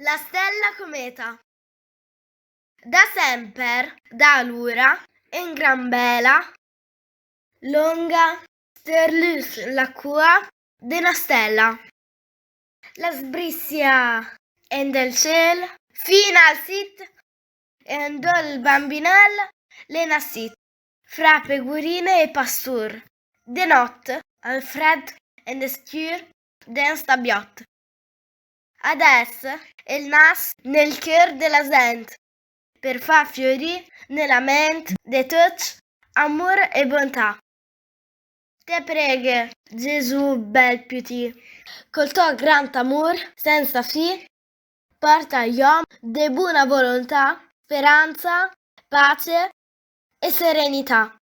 La stella cometa. Da semper, da allura, in gran bela, longa, sterlus la cua de una stella. La sbrissia en del ciel, fino al sit, en dol bambinel le nascit, fra pegurine e pastur, de notte, al fred en descur, den stabiot. Adesso el nas nel cœur de la gent, per far fiorir nella ment de tots amor e bontà. Te pregue, Gesù bel piutì, col tuo gran amor senza fi, porta agli uomini de buona volontà, speranza, pace e serenità.